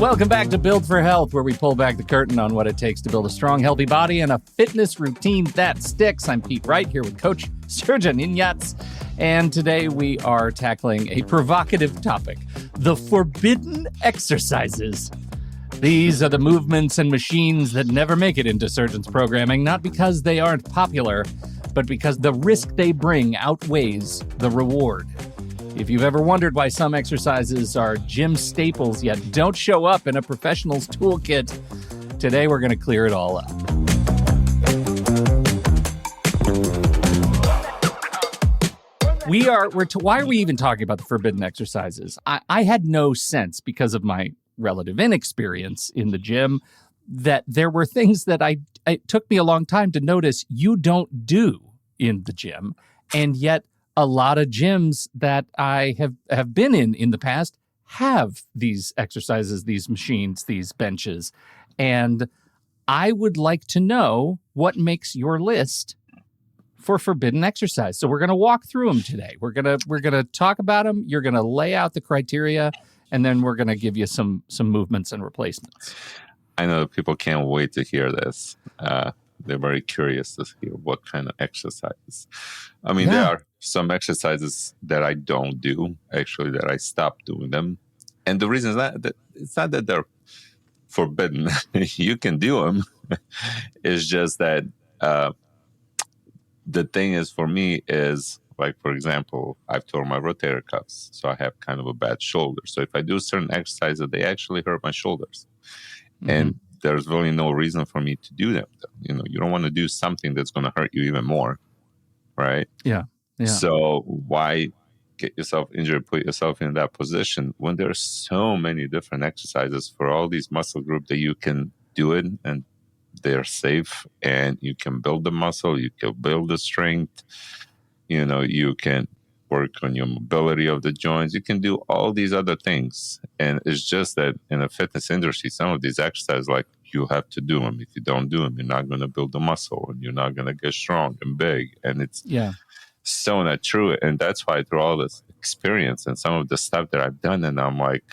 Welcome back to Build for Health, where we pull back the curtain on what it takes to build a strong, healthy body and a fitness routine that sticks. I'm Pete Wright, here with Coach Srdjan Injac, and today we are tackling a provocative topic, the forbidden exercises. These are the movements and machines that never make it into Srdjan's programming, not because they aren't popular, but because the risk they bring outweighs the reward. If you've ever wondered why some exercises are gym staples yet don't show up in a professional's toolkit, today we're going to clear it all up. Why are we even talking about the forbidden exercises? I had no sense, because of my relative inexperience in the gym, that there were things that it took me a long time to notice you don't do in the gym, and yet a lot of gyms that I have been in the past have these exercises, these machines, these benches. And I would like to know what makes your list for forbidden exercise. So we're going to walk through them today. We're going to talk about them. You're going to lay out the criteria, and then we're going to give you some movements and replacements. I know people can't wait to hear this. They're very curious to hear what kind of exercises. I mean, There are some exercises that I don't do, actually, that I stopped doing them. And the reason is that it's not that they're forbidden. You can do them. It's just that the thing is, for me, is, like, for example, I've torn my rotator cuffs, so I have kind of a bad shoulder. So if I do certain exercises, they actually hurt my shoulders. Mm-hmm. And there's really no reason for me to do them. You know, you don't want to do something that's going to hurt you even more, right? Yeah. So why get yourself injured, put yourself in that position when there's so many different exercises for all these muscle groups that you can do it, and they're safe, and you can build the muscle, you can build the strength, you know, you can work on your mobility of the joints. You can do all these other things. And it's just that in the fitness industry, some of these exercises, like, you have to do them. If you don't do them, you're not going to build the muscle, and you're not going to get strong and big. And it's so not true. And that's why, through all this experience and some of the stuff that I've done, and I'm like,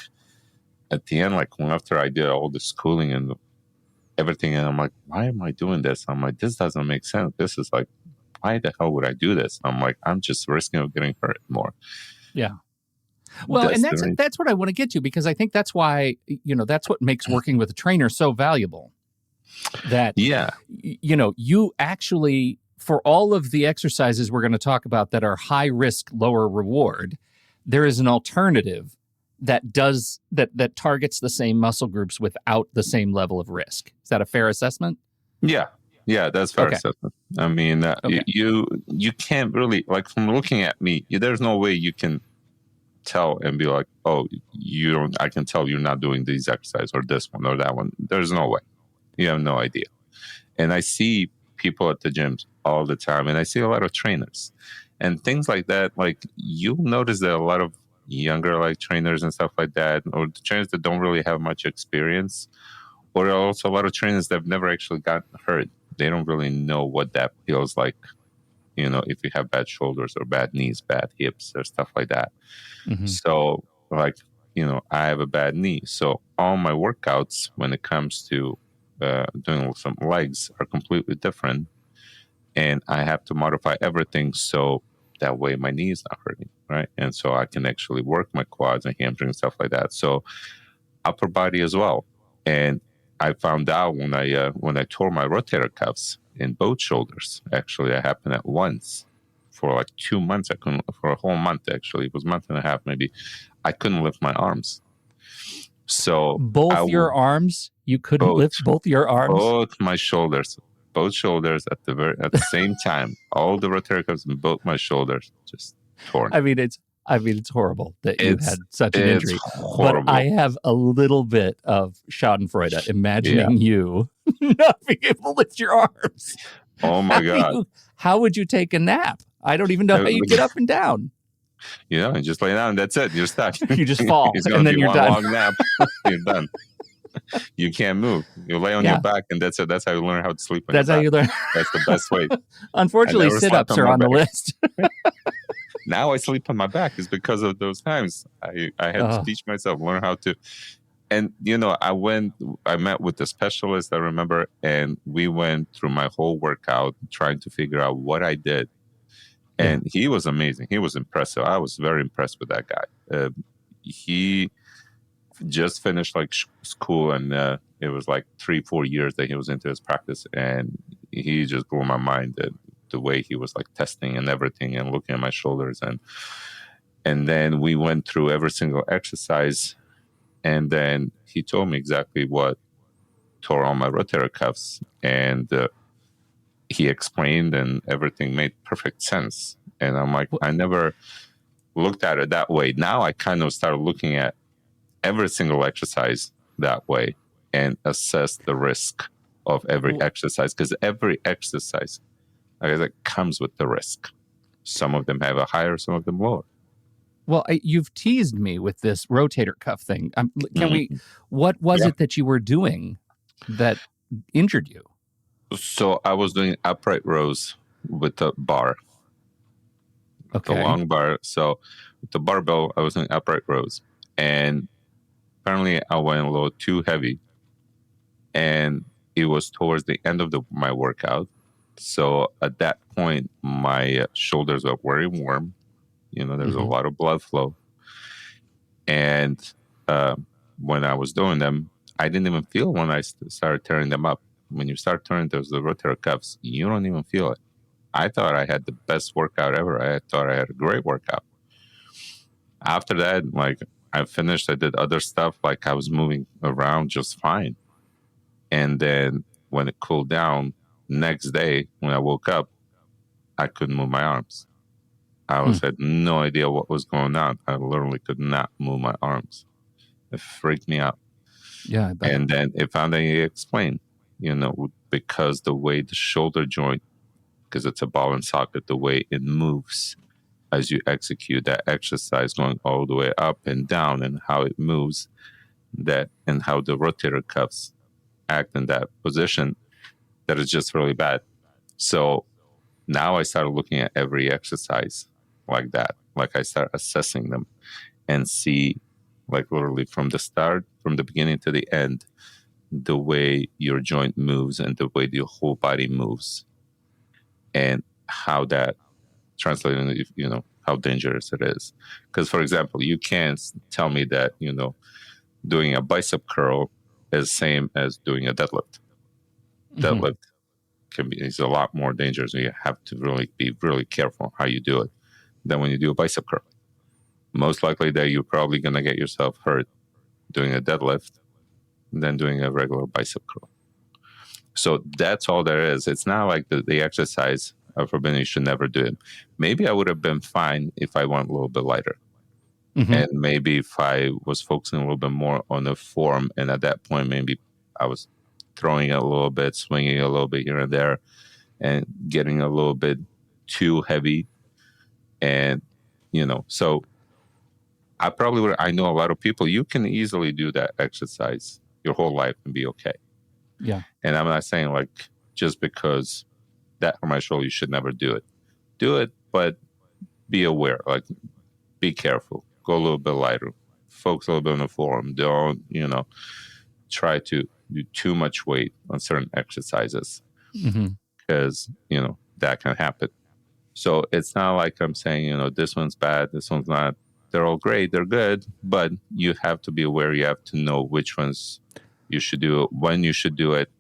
at the end, like, after I did all the schooling and everything, and I'm like, why am I doing this? I'm like, this doesn't make sense. This is like, why the hell would I do this? I'm like, I'm just risking of getting hurt more. Yeah. Well, and that's what I want to get to, because I think that's why, that's what makes working with a trainer so valuable. That, you actually, for all of the exercises we're going to talk about that are high risk, lower reward, there is an alternative that targets the same muscle groups without the same level of risk. Is that a fair assessment? Yeah, that's fair assessment. I mean, you can't really, like, from looking at me, there's no way you can tell and be like, oh, I can tell you're not doing these exercises or this one or that one. There's no way. You have no idea. And I see people at the gyms all the time, and I see a lot of trainers and things like that. Like, you'll notice that a lot of younger, like, trainers and stuff like that, or the trainers that don't really have much experience, or also a lot of trainers that have never actually gotten hurt. They don't really know what that feels like, if you have bad shoulders or bad knees, bad hips, or stuff like that. Mm-hmm. So, like, I have a bad knee. So all my workouts, when it comes to doing some legs, are completely different. And I have to modify everything so that way my knee is not hurting, right? And so I can actually work my quads and hamstrings and stuff like that. So upper body as well. And I found out when I tore my rotator cuffs in both shoulders. Actually, it happened at once for like 2 months. I couldn't, for a whole month, actually. It was a month and a half, maybe. I couldn't lift my arms. So your arms? You couldn't lift both your arms? Both my shoulders. Both shoulders at the same time. All the rotator cuffs in both my shoulders just torn. I mean, it's horrible that you had such an injury. Horrible. But I have a little bit of schadenfreude imagining you not being able to lift your arms. Oh, my God. How would you take a nap? I don't even know how you get up and down. You just lay down. That's it. You're stuck. You just fall, and then you're one done. Long nap. You're done. You can't move. You lay on your back, and that's it. That's how you learn how to sleep on That's your how back. you learn. That's the best way. Unfortunately, sit-ups are on the list. Now I sleep on my back is because of those times. I had to teach myself, learn how to And, I met with the specialist, I remember, and we went through my whole workout trying to figure out what I did. And he was amazing. He was impressive. I was very impressed with that guy. He just finished like school, and it was like 3-4 years that he was into his practice. And he just blew my mind, the way he was like testing and everything and looking at my shoulders. And then we went through every single exercise. And then he told me exactly what tore all my rotator cuffs. And he explained, and everything made perfect sense. And I'm like, I never looked at it that way. Now I kind of started looking at every single exercise that way and assess the risk of every exercise, because every exercise, comes with the risk. Some of them have a higher, some of them lower. Well, you've teased me with this rotator cuff thing. What was it that you were doing that injured you? So I was doing upright rows with the bar. Okay. The long bar. So with the barbell, I was doing upright rows. And apparently I went a little too heavy. And it was towards the end of my workout. So at that point, my shoulders were very warm. There's a lot of blood flow. And when I was doing them, I didn't even feel when I started tearing them up. When you start tearing the rotator cuffs, you don't even feel it. I thought I had the best workout ever. I thought I had a great workout. After that, I finished, I did other stuff. I was moving around just fine. And then when it cooled down, next day when I woke up, I couldn't move my arms. I had no idea what was going on. I literally could not move my arms. It freaked me out. Yeah, I bet. And then it found that he explained, because the way the shoulder joint, because it's a ball and socket, the way it moves as you execute that exercise, going all the way up and down, and how it moves, and how the rotator cuffs act in that position, that is just really bad. So now I started looking at every exercise like that. I start assessing them and see, literally from the beginning to the end, the way your joint moves and the way your whole body moves, and how that translates into, how dangerous it is. Because, for example, you can't tell me that, doing a bicep curl is the same as doing a deadlift. Deadlift is a lot more dangerous. You have to really be really careful how you do it than when you do a bicep curl. Most likely that you're probably going to get yourself hurt doing a deadlift than doing a regular bicep curl. So that's all there is. It's not like the exercise forbidden, you should never do it. Maybe I would have been fine if I went a little bit lighter. And maybe if I was focusing a little bit more on the form, and at that point, maybe I was throwing it a little bit, swinging a little bit here and there, and getting a little bit too heavy. And, so I probably would. I know a lot of people, you can easily do that exercise your whole life and be okay. Yeah. And I'm not saying just because that on my shoulder, you should never do it. Do it, but be aware, be careful. Go a little bit lighter. Focus a little bit on the form. Don't, try to do too much weight on certain exercises, because, that can happen. So it's not like I'm saying, this one's bad, this one's not. They're all great, they're good, but you have to be aware. You have to know which ones you should do, when you should do it,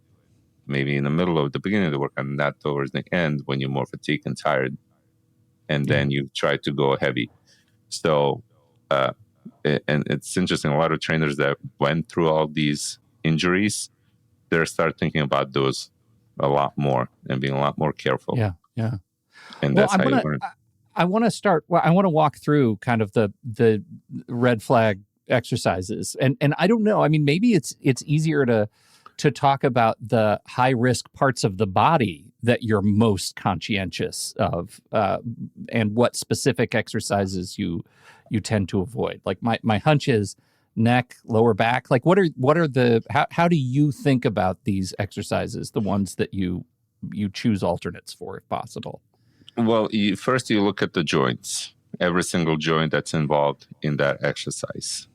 maybe in the middle of the beginning of the work, and not towards the end when you're more fatigued and tired, and then you try to go heavy. So, and it's interesting, a lot of trainers that went through all these injuries, they start thinking about those a lot more and being a lot more careful. Yeah. And that's how you learn. I want to walk through kind of the red flag exercises. And I don't know, I mean, maybe it's easier to talk about the high risk parts of the body that you're most conscientious of, and what specific exercises you tend to avoid. My hunch is neck, lower back. What are the how do you think about these exercises, the ones that you choose alternates for if possible? Well, first you look at the joints, every single joint that's involved in that exercise.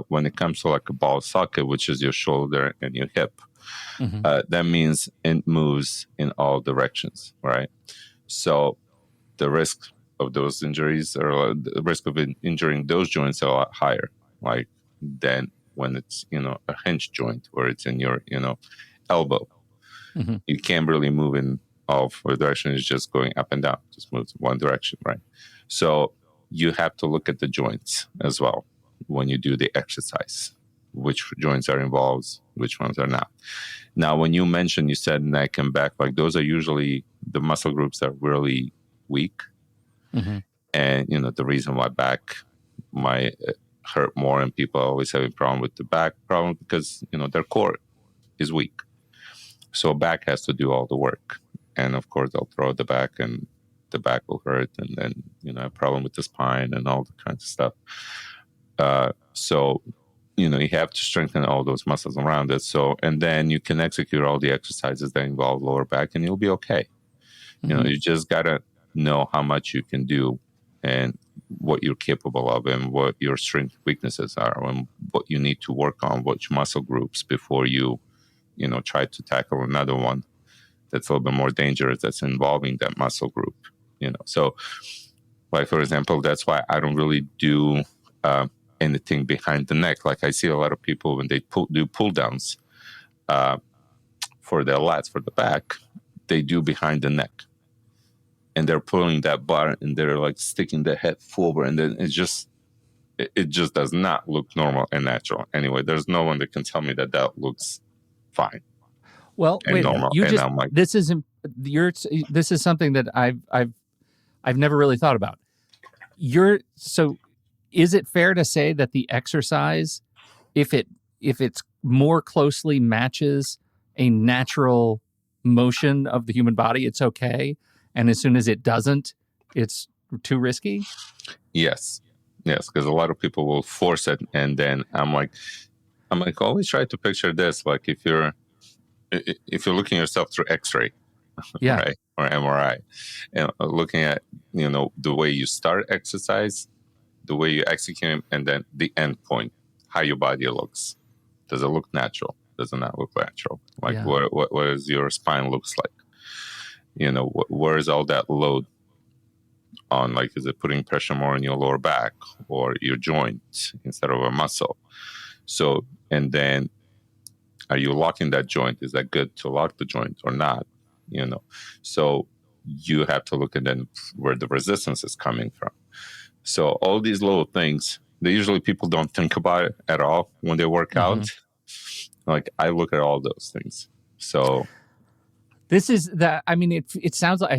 when it comes to like a ball socket, which is your shoulder and your hip, that means it moves in all directions, right? So the risk of those injuries, or the risk of injuring those joints, are a lot higher, like than when it's, a hinge joint where it's in your, elbow. You can't really move in all four directions. It's just going up and down, just moves one direction, right? So you have to look at the joints as well when you do the exercise, which joints are involved, which ones are not. Now, when you said neck and back, like those are usually the muscle groups that are really weak. And, the reason why back might hurt more and people always have a problem with the back problem because, their core is weak. So back has to do all the work. And of course, they'll throw the back and the back will hurt. And then, a problem with the spine and all the kinds of stuff. So, you have to strengthen all those muscles around it. So, and then you can execute all the exercises that involve lower back and you'll be okay. You just got to know how much you can do and what you're capable of and what your strength weaknesses are and what you need to work on, which muscle groups before you, try to tackle another one that's a little bit more dangerous that's involving that muscle group, So, like, for example, that's why I don't really do anything behind the neck. Like I see a lot of people when they do pull downs for their lats, for the back, they do behind the neck. And they're pulling that bar and they're like sticking the head forward. And then it just does not look normal and natural. Anyway, there's no one that can tell me that looks fine. Well, wait, normal. This is something that I've never really thought about. So is it fair to say that the exercise, if it's more closely matches a natural motion of the human body, it's okay? And as soon as it doesn't, it's too risky? Yes, because a lot of people will force it. And then I'm like, always try to picture this. Like if you're looking at yourself through X-ray, right, or MRI, and looking at, the way you start exercise, the way you execute, and then the end point, how your body looks. Does it look natural? Does it not look natural? Like what does your spine looks like? Where is all that load on? Like, is it putting pressure more on your lower back or your joint instead of a muscle? So, and then are you locking that joint? Is that good to lock the joint or not? So you have to look at then where the resistance is coming from. So all these little things, people don't think about it at all when they work out. Like I look at all those things. So this is that. I mean, it sounds like I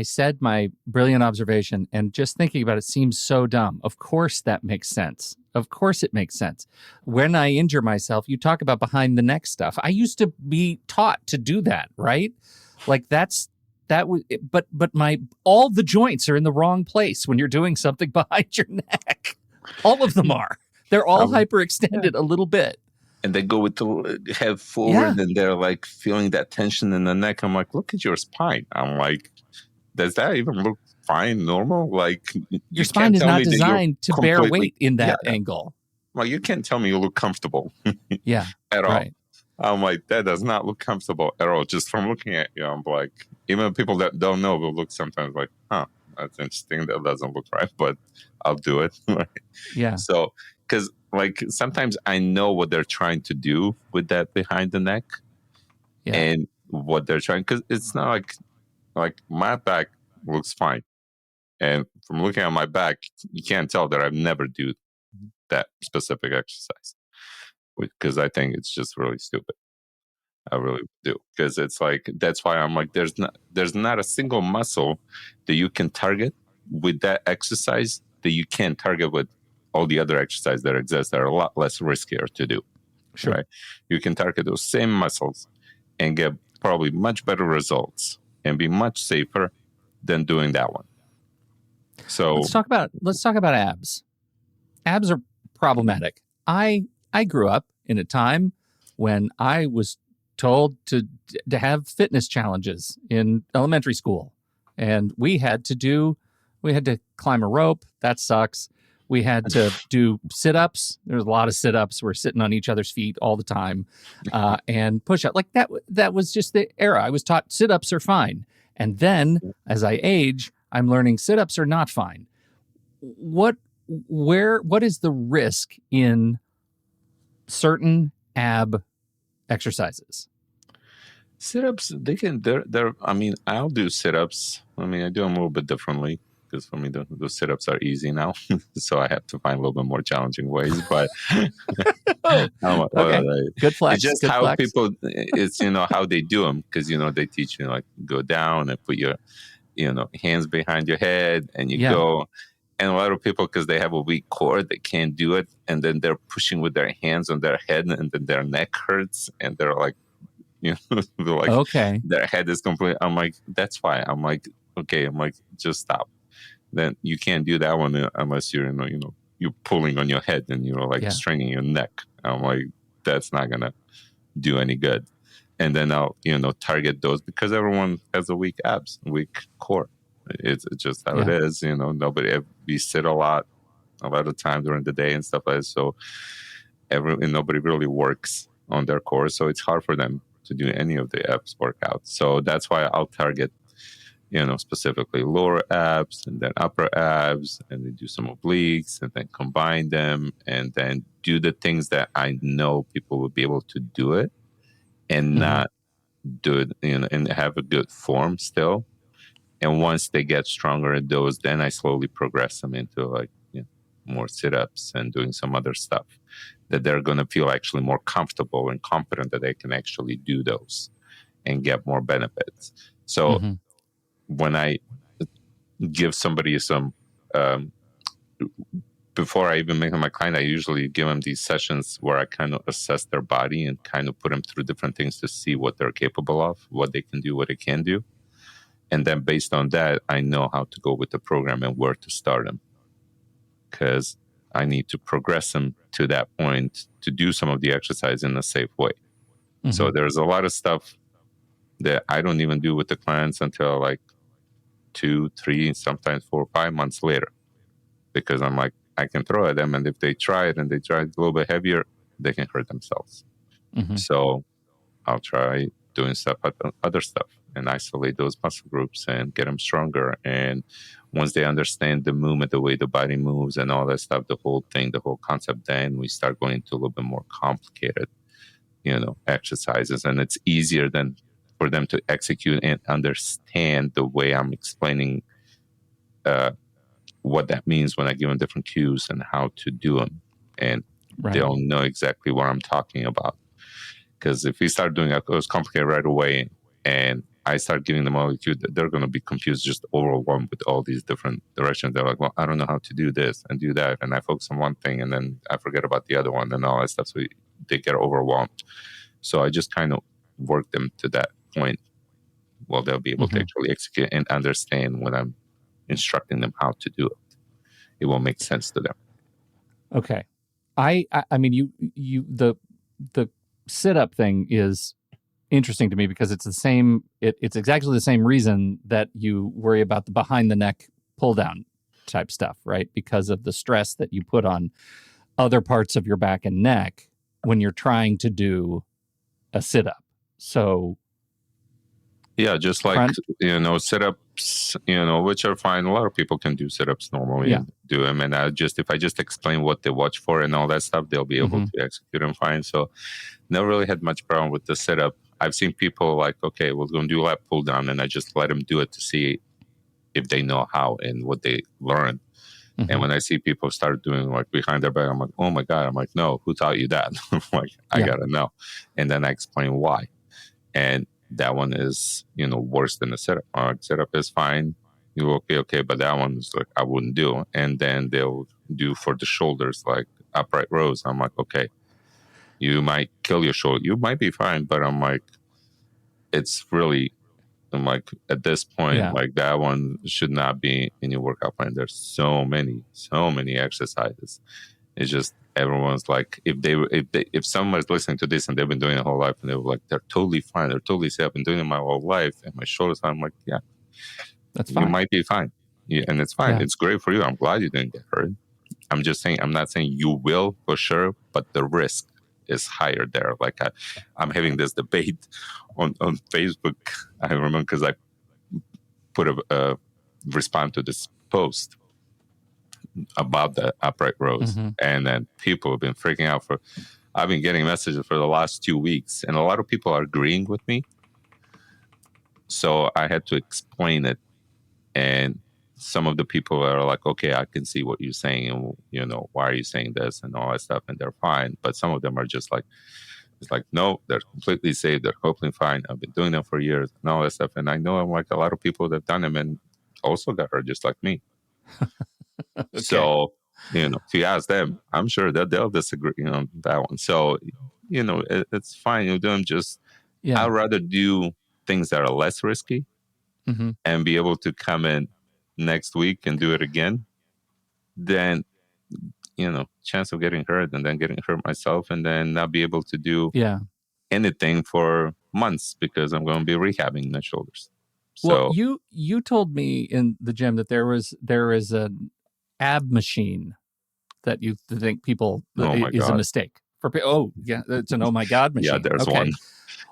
said my brilliant observation, and just thinking about it seems so dumb. Of course that makes sense. Of course it makes sense. When I injure myself, you talk about behind the neck stuff. I used to be taught to do that, right? Like but all the joints are in the wrong place when you're doing something behind your neck. All of them are. They're all hyperextended a little bit. And they go with the head forward and they're like feeling that tension in the neck. I'm like, look at your spine. I'm like, does that even look fine, normal? Like your spine is not designed to bear weight in that angle. Well, you can't tell me you look comfortable. At all. Right. I'm like, that does not look comfortable at all. Just from looking at you, I'm like, even people that don't know will look sometimes like, that's interesting. That doesn't look right, but I'll do it. Yeah. So, because like sometimes I know what they're trying to do with that behind the neck and what they're trying, because it's not like my back looks fine. And from looking at my back, you can't tell that I've never do that specific exercise, because I think it's just really stupid. I really do, because it's like, that's why I'm like, there's not a single muscle that you can target with that exercise that you can't target with all the other exercises that exist that are a lot less riskier to do. Sure. Right? You can target those same muscles and get probably much better results and be much safer than doing that one. So let's talk about abs. Abs are problematic. I grew up in a time when I was told to have fitness challenges in elementary school, and we had to climb a rope. That sucks. We had to do sit-ups. There's a lot of sit-ups. We're sitting on each other's feet all the time, and push-up. Like that was just the era. I was taught sit-ups are fine. And then as I age, I'm learning sit-ups are not fine. What is the risk in certain ab exercises? Sit-ups, they're I mean, I'll do sit-ups. I mean, I do them a little bit differently because for me, those sit-ups are easy now. So I have to find a little bit more challenging ways. But okay. Good flex. It's just good how flex. people, it's, how they do them. Because, they teach you, like, go down and put your, hands behind your head and you go. And a lot of people, because they have a weak core, they can't do it. And then they're pushing with their hands on their head and then their neck hurts. And they're like, like, okay, their head is complete. I'm like, that's why. I'm like, okay. I'm like, just stop. Then you can't do that one unless you're, you're pulling on your head and you're like straining your neck. I'm like, that's not gonna do any good. And then I'll, target those because everyone has a weak abs, weak core. It's just how it is. We sit a lot of time during the day and stuff like that. So nobody really works on their core. So it's hard for them to do any of the abs workouts. So that's why I'll target, specifically lower abs and then upper abs, and then do some obliques and then combine them and then do the things that I know people will be able to do it and not do it, and have a good form still. And once they get stronger at those, then I slowly progress them into like more sit-ups and doing some other stuff that they're going to feel actually more comfortable and confident that they can actually do those and get more benefits. So when I give somebody some, before I even make them my client, I usually give them these sessions where I kind of assess their body and kind of put them through different things to see what they're capable of, what they can do, what they can do. And then based on that, I know how to go with the program and where to start them. Because I need to progress them to that point to do some of the exercise in a safe way. So there's a lot of stuff that I don't even do with the clients until like 2, 3, sometimes 4 or 5 months later. Because I'm like, I can throw at them, and if they try it and they try it a little bit heavier, they can hurt themselves. So I'll try doing other stuff and isolate those muscle groups and get them stronger. And once they understand the movement, the way the body moves and all that stuff, the whole concept, then we start going into a little bit more complicated, exercises. And it's easier than for them to execute and understand the way I'm explaining what that means when I give them different cues and how to do them. And they'll know exactly what I'm talking about. Because if we start doing those complicated right away and I start giving them all the cues, they're going to be confused, just overwhelmed with all these different directions. They're like, well, I don't know how to do this and do that. And I focus on one thing and then I forget about the other one and all that stuff. So they get overwhelmed. So I just kind of work them to that point. Well, they'll be able to actually execute and understand when I'm instructing them how to do it. It will make sense to them. Okay. I mean, the sit-up thing is interesting to me because it's the same. It's exactly the same reason that you worry about the behind the neck pull down type stuff, right? Because of the stress that you put on other parts of your back and neck when you're trying to do a sit-up. So yeah, just like sit-ups, which are fine. A lot of people can do sit-ups normally and do them. And if I just explain what they watch for and all that stuff, they'll be able to execute them fine. So never really had much problem with the sit-up. I've seen people like, okay, we're going to do a lat pull down, and I just let them do it to see if they know how and what they learn. And when I see people start doing like behind their back, I'm like, oh my God. I'm like, no, who taught you that? I'm like, I got to know. And then I explain why. And that one is, worse than the setup. Setup is fine. You okay, but that one is like, I wouldn't do. And then they'll do for the shoulders, like upright rows. I'm like, okay, you might kill your shoulder. You might be fine, but I'm like, I'm like, at this point, like that one should not be in your workout plan. There's so many exercises. It's just everyone's like, if someone's listening to this and they've been doing it their whole life and they're like, they're totally fine, they're totally safe. I've been doing it my whole life and my shoulders, I'm like, yeah, that's fine. You might be fine. Yeah, and it's fine. It's great for you. I'm glad you didn't get hurt. I'm just saying, I'm not saying you will for sure, but the risk is higher there. Like I'm having this debate on Facebook. I remember because I put a respond to this post about the upright rows, and then people have been freaking out for. I've been getting messages for the last 2 weeks, and a lot of people are agreeing with me. So I had to explain it, and some of the people are like, okay, I can see what you're saying, and why are you saying this and all that stuff, and they're fine. But some of them are just like, it's like, no, they're completely safe, they're completely fine. I've been doing them for years and all that stuff, and I know like a lot of people that have done them and also got hurt just like me. Okay. So if you ask them, I'm sure that they'll disagree on that one. So it's fine. You do them. Just I'd rather do things that are less risky and be able to come in next week and do it again than chance of getting hurt and then getting hurt myself and then not be able to do anything for months because I'm going to be rehabbing my shoulders. So you told me in the gym that there is an ab machine that you think people is a mistake for. It's an oh my god machine. Yeah, there's one.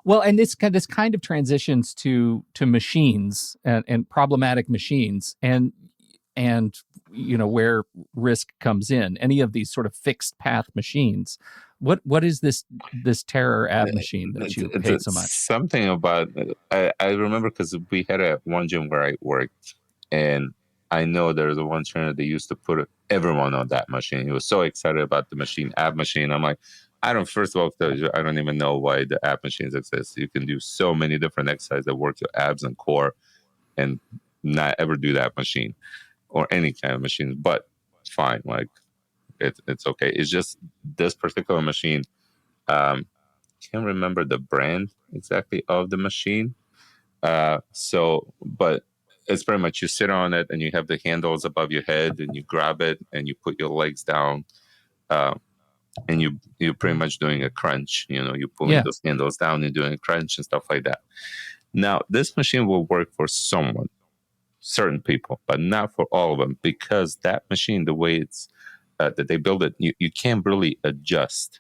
Well, and this kind of transitions to machines and problematic machines and where risk comes in. Any of these sort of fixed path machines. What is this terror ab machine that you hate so much? Something about I remember because we had one gym where I worked, and I know there's a one trainer that used to put everyone on that machine. He was so excited about the machine, ab machine. I'm like, first of all, I don't even know why the ab machines exist. You can do so many different exercises that work your abs and core and not ever do that machine or any kind of machine, but fine. Like it's okay. It's just this particular machine. Can't remember the brand exactly of the machine. But it's pretty much you sit on it and you have the handles above your head and you grab it and you put your legs down, and you're pretty much doing a crunch. You're pulling those handles down and doing a crunch and stuff like that. Now, this machine will work for certain people, but not for all of them, because that machine, the way it's that they build it, you can't really adjust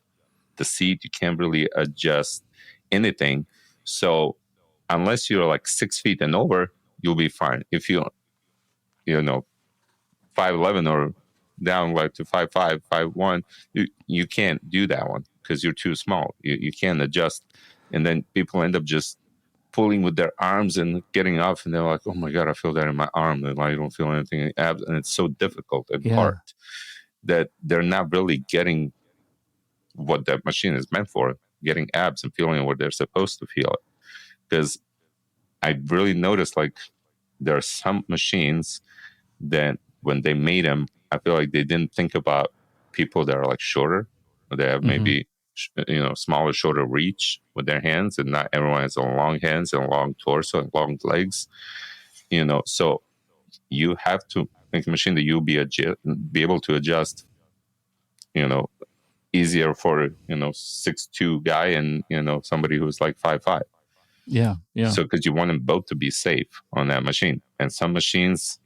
the seat. You can't really adjust anything. So unless you're like 6 feet and over, you'll be fine. If you 5'11" or down like to 5'5", 5'1", you can't do that one because you're too small. You can't adjust, and then people end up just pulling with their arms and getting off, and they're like, "Oh my god, I feel that in my arm, and I don't feel anything in the abs," and it's so difficult and hard that they're not really getting what that machine is meant for, getting abs and feeling what they're supposed to feel. Because I really noticed like there are some machines that when they made them, I feel like they didn't think about people that are like shorter, or they have maybe smaller, shorter reach with their hands, and not everyone has long hands and long torso and long legs. So you have to make a machine that you'll be able to adjust. Easier for 6'2" guy and somebody who's like 5'5". Yeah. So because you want them both to be safe on that machine, and some machines,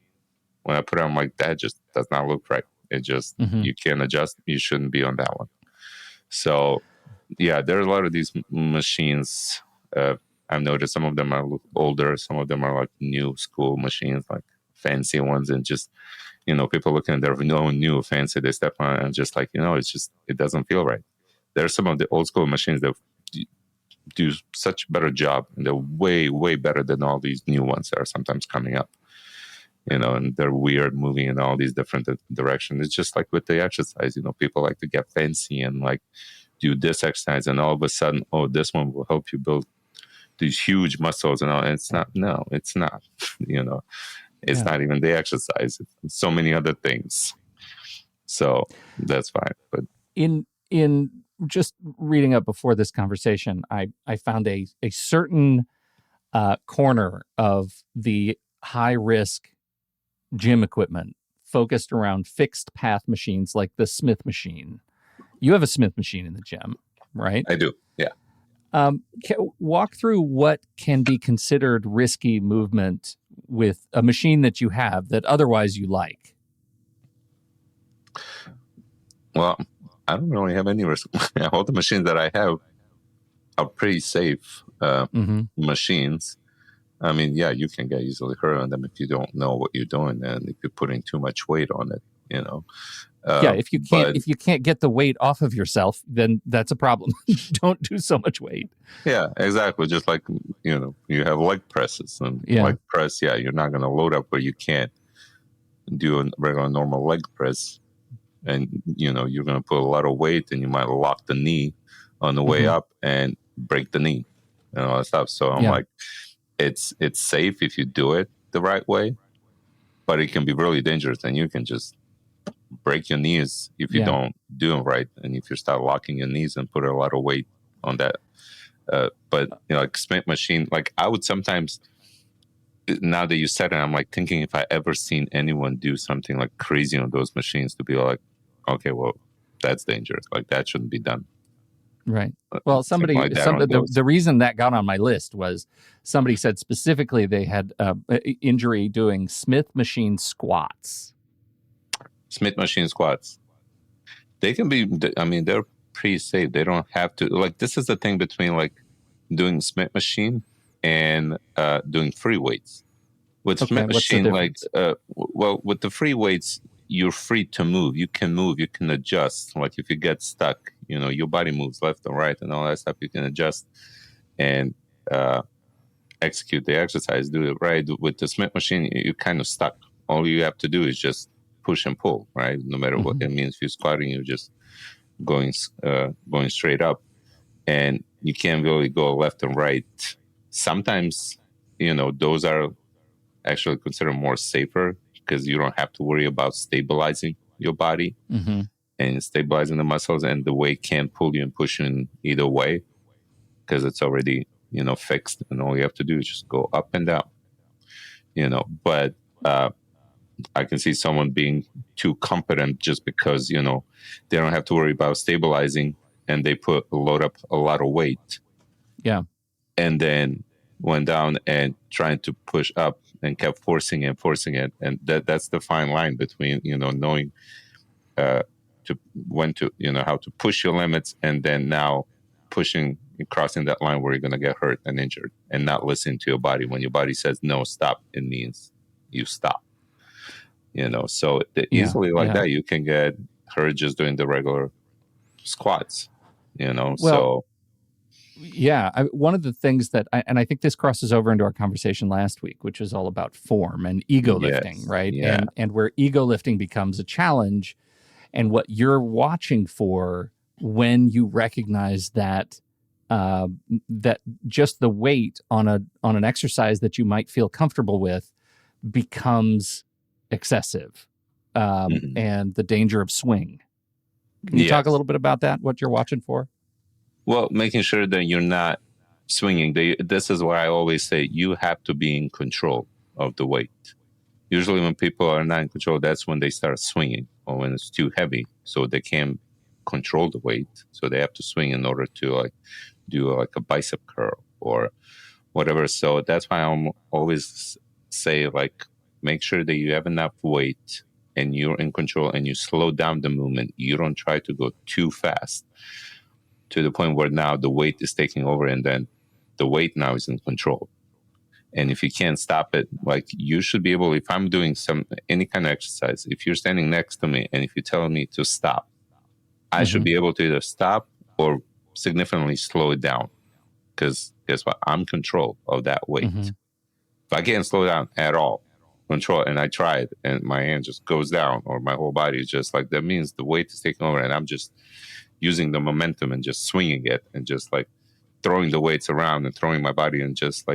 when I put them like that, just does not look right. It just you can't adjust. You shouldn't be on that one. So yeah, there are a lot of these machines. I've noticed some of them are older, some of them are like new school machines, like fancy ones, and just people looking at their new fancy, they step on it and just like it doesn't feel right. There are some of the old school machines that do such a better job, and they're way, way better than all these new ones that are sometimes coming up. And they're weird, moving in all these different directions. It's just like with the exercise, people like to get fancy and like do this exercise, and all of a sudden, this one will help you build these huge muscles and all. And it's not. No, it's not. It's not even the exercise. It's so many other things. So that's fine. But in just reading up before this conversation, I found a certain corner of the high risk gym equipment focused around fixed path machines like the Smith machine. You have a Smith machine in the gym, right? I do, yeah. Walk through what can be considered risky movement with a machine that you have that otherwise you like. Well, I don't really have any risk. All the machines that I have are pretty safe machines. I mean, yeah, you can get easily hurt on them if you don't know what you're doing, and if you're putting too much weight on it, you know. If you can't get the weight off of yourself, then that's a problem. Don't do so much weight. Yeah, exactly. Just like, you have leg presses and leg press. Yeah, you're not going to load up where you can't do a regular normal leg press, and you're going to put a lot of weight, and you might lock the knee on the way up and break the knee and all that stuff. So I'm like, it's safe if you do it the right way, but it can be really dangerous, and you can just break your knees if you don't do them right, and if you start locking your knees and put a lot of weight on that. But like Smith machine, like I would sometimes, now that you said it, I'm like thinking if I ever seen anyone do something like crazy on those machines, to be like, okay, well, that's dangerous. Like that shouldn't be done. Right. Well, the reason that got on my list was somebody said specifically they had injury doing Smith machine squats. Smith machine squats. They can be, I mean, they're pretty safe. They don't have to, like, this is the thing between like doing Smith machine and doing free weights. With Smith machine, like, with the free weights, you're free to move. You can move, you can adjust. Like if you get stuck, your body moves left and right and all that stuff. You can adjust and execute the exercise, do it right. With the Smith machine, you're kind of stuck. All you have to do is just push and pull, right? No matter what it means. If you're squatting, you're just going straight up, and you can't really go left and right. Sometimes, those are actually considered more safer because you don't have to worry about stabilizing your body and stabilizing the muscles, and the weight can't pull you and push you in either way because it's already, fixed, and all you have to do is just go up and down, but I can see someone being too competent just because, they don't have to worry about stabilizing, and they load up a lot of weight. Yeah. And then went down and trying to push up and kept forcing it. And that's the fine line between, knowing how to push your limits, and then now crossing that line where you're going to get hurt and injured, and not listening to your body. When your body says no, stop, it means you stop. So easily that, you can get hurt just doing the regular squats, so. Yeah. One of the things that, I think this crosses over into our conversation last week, which was all about form and ego lifting, right? Yeah. And where ego lifting becomes a challenge, and what you're watching for when you recognize that, that just the weight on an exercise that you might feel comfortable with becomes excessive, and the danger of swing. Can you talk a little bit about that, what you're watching for? Well, making sure that you're not swinging. This is why I always say you have to be in control of the weight. Usually when people are not in control, that's when they start swinging, or when it's too heavy, so they can't control the weight. So they have to swing in order to do a bicep curl or whatever. So that's why I always say, make sure that you have enough weight and you're in control, and you slow down the movement. You don't try to go too fast to the point where now the weight is taking over, and then the weight now is in control. And if you can't stop it, you should be able, if I'm doing any kind of exercise, if you're standing next to me and if you're telling me to stop, I should be able to either stop or significantly slow it down. Because guess what? I'm in control of that weight. If I can't slow down at all, control, and I tried, and my hand just goes down, or my whole body is just that means the weight is taking over, and I'm just using the momentum and just swinging it, and just throwing the weights around and throwing my body, and just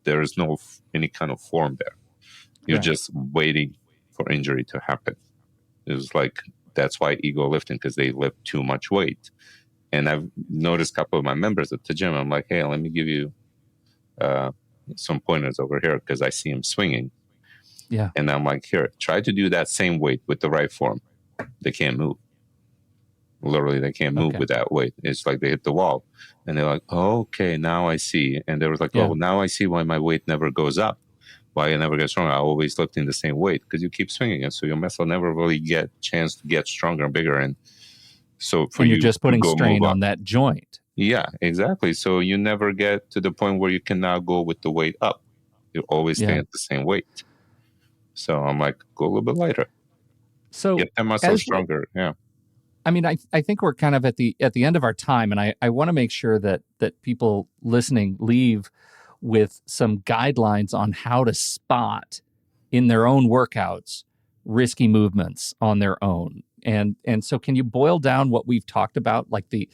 there is no any kind of form there. You're just waiting for injury to happen. It's that's why ego lifting, because they lift too much weight. And I've noticed a couple of my members at the gym, I'm like, hey, let me give you some pointers over here, because I see them swinging. Yeah. And I'm like, here, try to do that same weight with the right form. They can't move. Literally, they can't move with that weight. It's like they hit the wall. And they're like, oh, okay, now I see. And they were like, oh, now I see why my weight never goes up. Why it never gets stronger. I always lifting the same weight, because you keep swinging it. So your muscle never really get chance to get stronger and bigger and So for and you're you just to putting go strain move on up. that joint. Yeah, exactly. So you never get to the point where you can now go with the weight up. You always stay Yeah. at the same weight. So I'm like, go a little bit lighter. So Get that muscle as stronger. Yeah. I mean, I think we're kind of at the end of our time, and I want to make sure that people listening leave with some guidelines on how to spot in their own workouts risky movements on their own. And so can you boil down what we've talked about, like the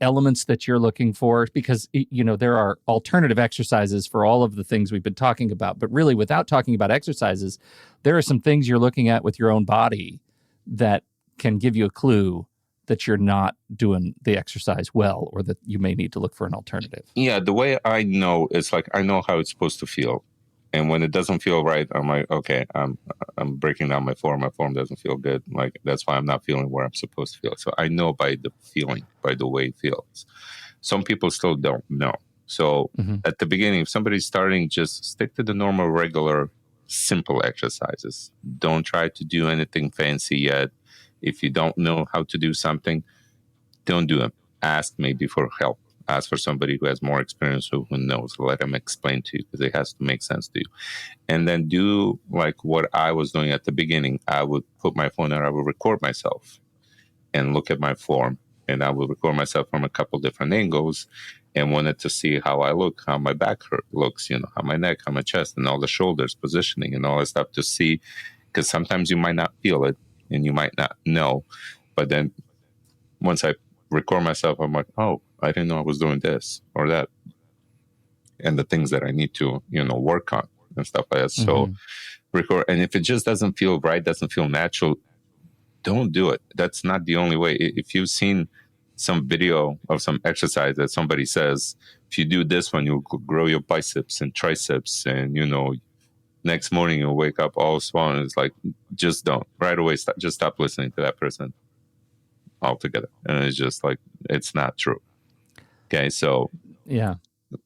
elements that you're looking for? Because, there are alternative exercises for all of the things we've been talking about, but really without talking about exercises, there are some things you're looking at with your own body that can give you a clue that you're not doing the exercise well, or that you may need to look for an alternative. Yeah, the way I know is like I know how it's supposed to feel, and when it doesn't feel right, I'm like, okay, I'm breaking down my form. My form doesn't feel good. Like that's why I'm not feeling where I'm supposed to feel. So I know by the feeling, by the way it feels. Some people still don't know. So at the beginning, if somebody's starting, just stick to the normal, regular, simple exercises. Don't try to do anything fancy yet. If you don't know how to do something, don't do it. Ask maybe for help. Ask for somebody who has more experience, who knows. Let them explain to you, because it has to make sense to you. And then do like what I was doing at the beginning. I would put my phone and I would record myself and look at my form. And I would record myself from a couple different angles and wanted to see how I look, how my back looks, how my neck, how my chest, and all the shoulders positioning and all that stuff to see. Because sometimes you might not feel it and you might not know. But then once I record myself, I'm like, oh, I didn't know I was doing this or that. And the things that I need to, work on and stuff like that. So record. And if it just doesn't feel right, doesn't feel natural, don't do it. That's not the only way. If you've seen some video of some exercise that somebody says, if you do this one, you'll grow your biceps and triceps, and next morning you'll wake up all swollen. It's like, just don't. Right away, just stop listening to that person altogether. And it's just like, it's not true. Okay, so yeah,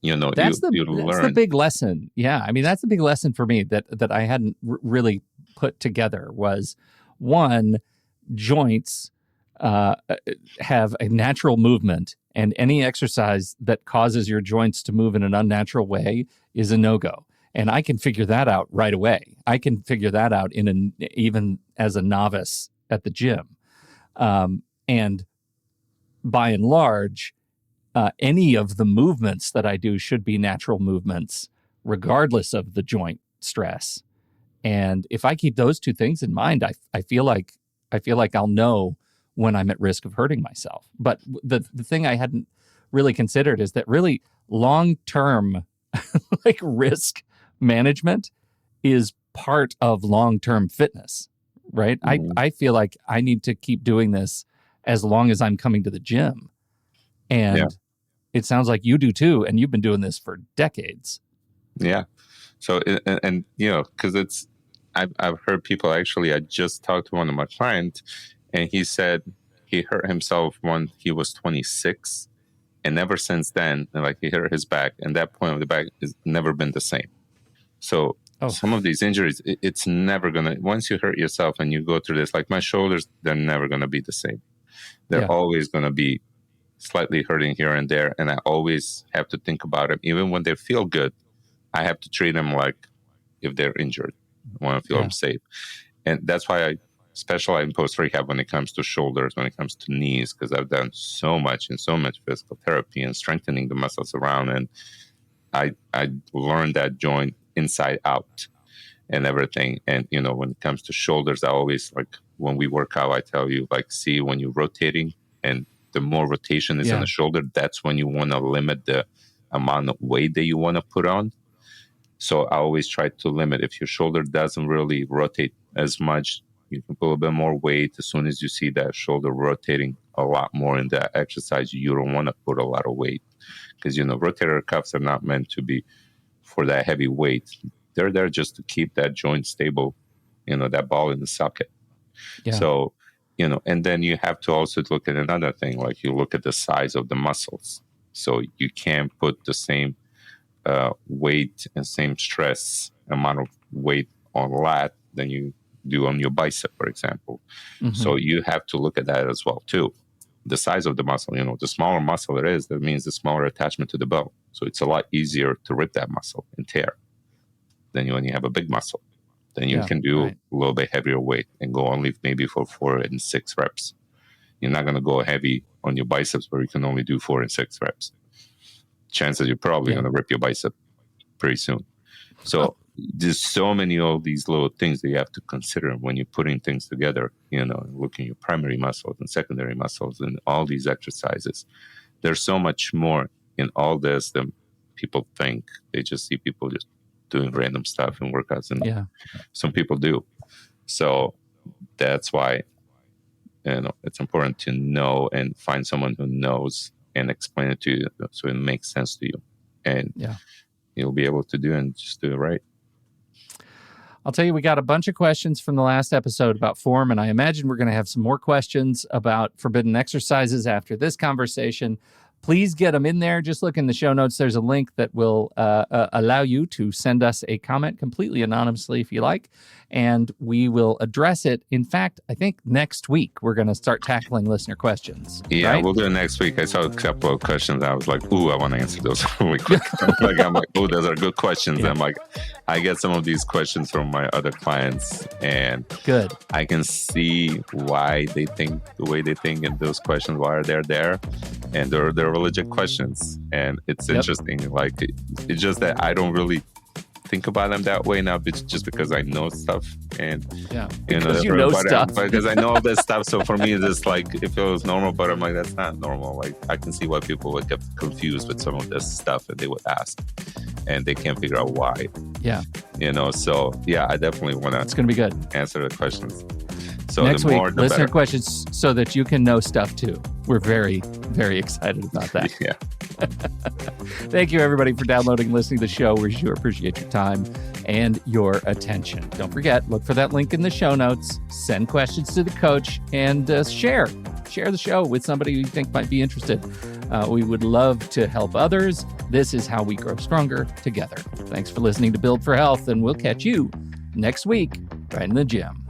that's the big lesson. Yeah, I mean, that's the big lesson for me that I hadn't really put together was, one, joints have a natural movement, and any exercise that causes your joints to move in an unnatural way is a no-go. And I can figure that out right away. I can figure that out even as a novice at the gym. And by and large, any of the movements that I do should be natural movements, regardless of the joint stress. And if I keep those two things in mind, I feel like I'll know when I'm at risk of hurting myself. But the thing I hadn't really considered is that really long-term like risk management is part of long-term fitness, right? I feel like I need to keep doing this as long as I'm coming to the gym. And it sounds like you do too, and you've been doing this for decades. Yeah. So, and because I've heard people, actually, I just talked to one of my clients, and he said he hurt himself when he was 26, and ever since then, like, he hurt his back, and that point of the back has never been the same. So some of these injuries, it's never gonna, once you hurt yourself and you go through this, like my shoulders, they're never gonna be the same. They're always gonna be slightly hurting here and there, and I always have to think about it. Even when they feel good, I have to treat them like if they're injured. I want to feel them safe. And that's why I specialize in post-rehab when it comes to shoulders, when it comes to knees, because I've done so much physical therapy and strengthening the muscles around. And I learned that joint inside out and everything. And, when it comes to shoulders, I always, like, when we work out, I tell you, like, see, when you're rotating and the more rotation is in the shoulder, that's when you want to limit the amount of weight that you want to put on. So I always try to limit. If your shoulder doesn't really rotate as much, you can put a little bit more weight. As soon as you see that shoulder rotating a lot more in that exercise, you don't want to put a lot of weight, because, rotator cuffs are not meant to be for that heavy weight. They're there just to keep that joint stable, that ball in the socket. Yeah. So, and then you have to also look at another thing, like you look at the size of the muscles. So you can't put the same weight and same stress amount of weight on lat than you do on your bicep, for example. So you have to look at that as well too. the size of the muscle. The smaller muscle it is, that means the smaller attachment to the bone. So it's a lot easier to rip that muscle and tear than when you have a big muscle. Then you can do a little bit heavier weight and go only maybe for 4 and 6 reps. You're not going to go heavy on your biceps where you can only do 4 and 6 reps. Chances you're probably going to rip your bicep pretty soon. So there's so many of these little things that you have to consider when you're putting things together, looking at your primary muscles and secondary muscles and all these exercises. There's so much more in all this than people think. They just see people just doing random stuff and workouts, and some people do. So that's why it's important to know and find someone who knows and explain it to you so it makes sense to you, and you'll be able to do and just do it right. I'll tell you, we got a bunch of questions from the last episode about form, and I imagine we're going to have some more questions about forbidden exercises after this conversation. Please get them in there. Just look in the show notes. There's a link that will allow you to send us a comment completely anonymously if you like, and we will address it. In fact, I think next week we're going to start tackling listener questions. Yeah, right? We'll do it next week. I saw a couple of questions. I was like, ooh, I want to answer those really quick. I'm like, oh, those are good questions. Yeah. I'm like, I get some of these questions from my other clients, and good. I can see why they think the way they think, and those questions, why they're there, and they're legit questions. And it's interesting. Like, it's just that I don't really think about them that way now, but just because I know stuff, and because you know stuff, because I know all this stuff. So for me, it's like it feels normal, but I'm like, that's not normal. Like, I can see why people would get confused with some of this stuff, and they would ask, and they can't figure out why. So I definitely want to. It's going to be good. Answer the questions. So next the more, week, the listener better. questions so that you can know stuff too. We're very, very excited about that. Yeah. Thank you, everybody, for downloading and listening to the show. We sure appreciate your time and your attention. Don't forget, look for that link in the show notes. Send questions to the coach, and share the show with somebody you think might be interested. We would love to help others. This is how we grow stronger together. Thanks for listening to Build for Health, and we'll catch you next week right in the gym.